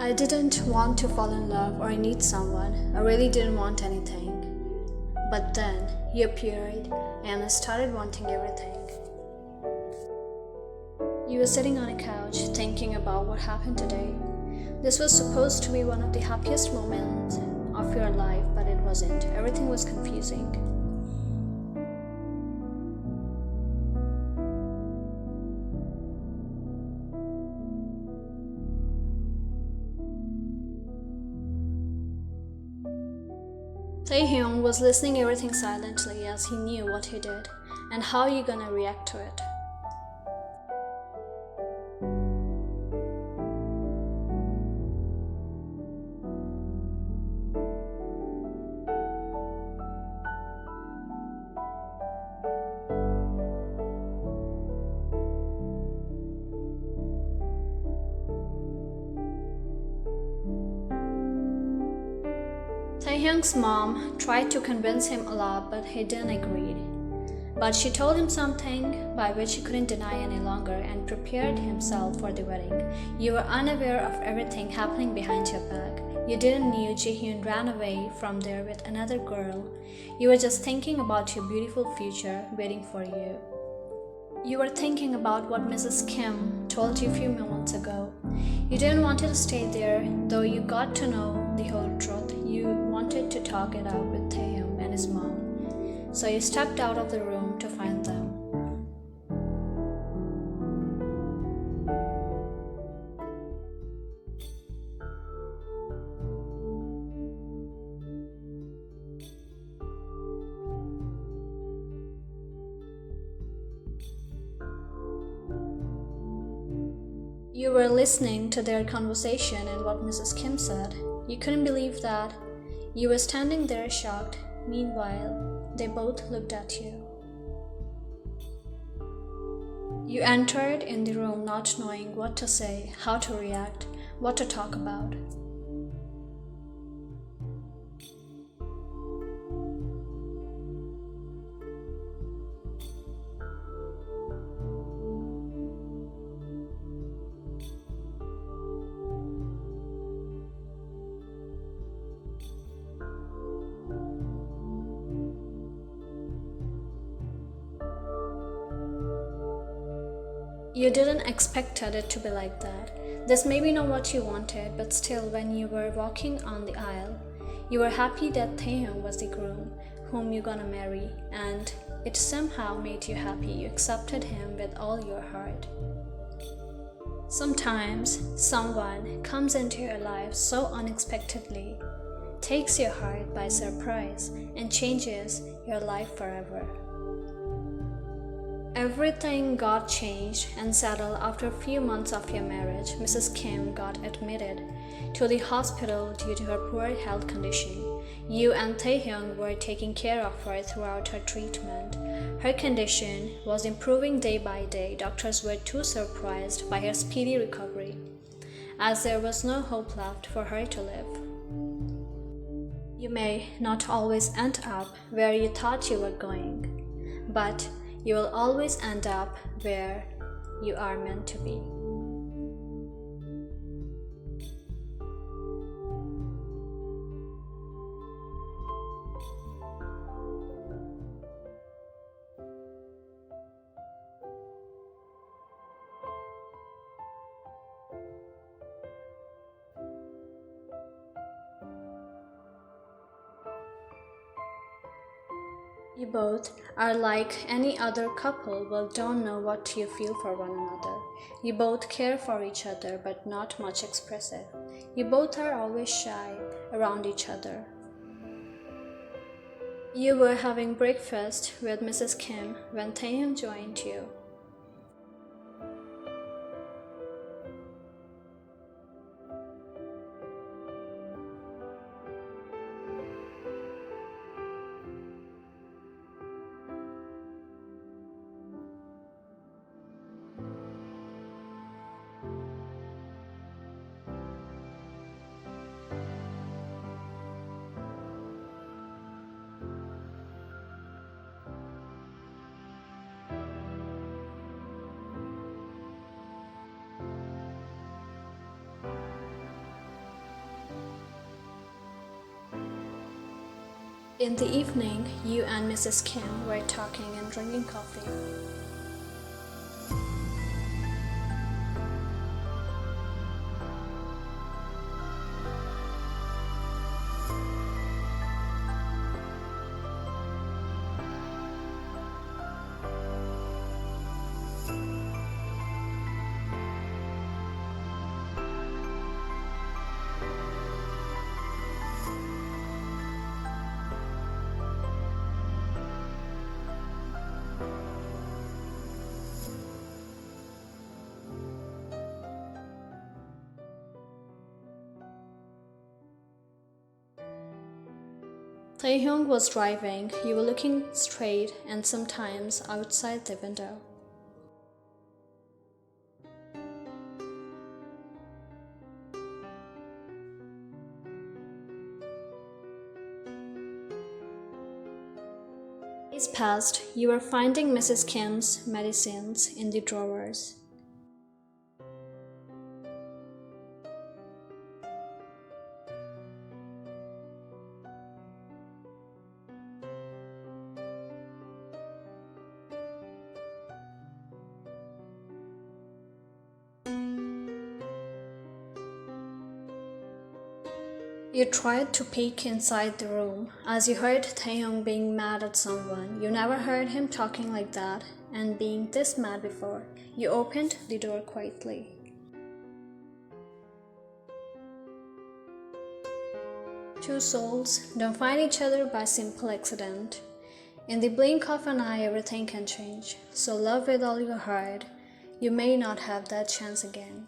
I didn't want to fall in love or need someone. I really didn't want anything. But then you appeared and I started wanting everything. You were sitting on a couch thinking about what happened today. This was supposed to be one of the happiest moments of your life, but it wasn't. Everything was confusing. Taehyung was listening everything silently as he knew what he did and how you gonna react to it. Taehyung's mom tried to convince him a lot, but he didn't agree. But she told him something by which he couldn't deny any longer and prepared himself for the wedding. You were unaware of everything happening behind your back. You didn't know Jihyun ran away from there with another girl. You were just thinking about your beautiful future waiting for you. You were thinking about what Mrs. Kim told you a few moments ago. You didn't want to stay there, though you got to know the whole truth. You wanted to talk it out with Taehyung and his mom, so you stepped out of the room to find them. You were listening to their conversation and what Mrs. Kim said. You couldn't believe that. You were standing there shocked. Meanwhile, they both looked at you. You entered in the room not knowing what to say, how to react, what to talk about. You didn't expect it to be like that. This may be not what you wanted, but still, when you were walking on the aisle, you were happy that Taehyung was the groom whom you're gonna marry, and it somehow made you happy. You accepted him with all your heart. Sometimes someone comes into your life so unexpectedly, takes your heart by surprise, and changes your life forever. Everything got changed and settled after a few months of your marriage. Mrs. Kim got admitted to the hospital due to her poor health condition. You and Taehyung were taking care of her throughout her treatment. Her condition was improving day by day. Doctors were too surprised by her speedy recovery, as there was no hope left for her to live. You may not always end up where you thought you were going, but you will always end up where you are meant to be. You both are like any other couple, but don't know what you feel for one another. You both care for each other, but not much expressive. You both are always shy around each other. You were having breakfast with Mrs. Kim when Taehyung joined you. In the evening, you and Mrs. Kim were talking and drinking coffee. Taehyung was driving. You were looking straight and sometimes outside the window. Days passed. You were finding Mrs. Kim's medicines in the drawers. You tried to peek inside the room as you heard Taehyung being mad at someone. You never heard him talking like that and being this mad before. You opened the door quietly. Two souls don't find each other by simple accident. In the blink of an eye, everything can change. So love with all your heart. You may not have that chance again.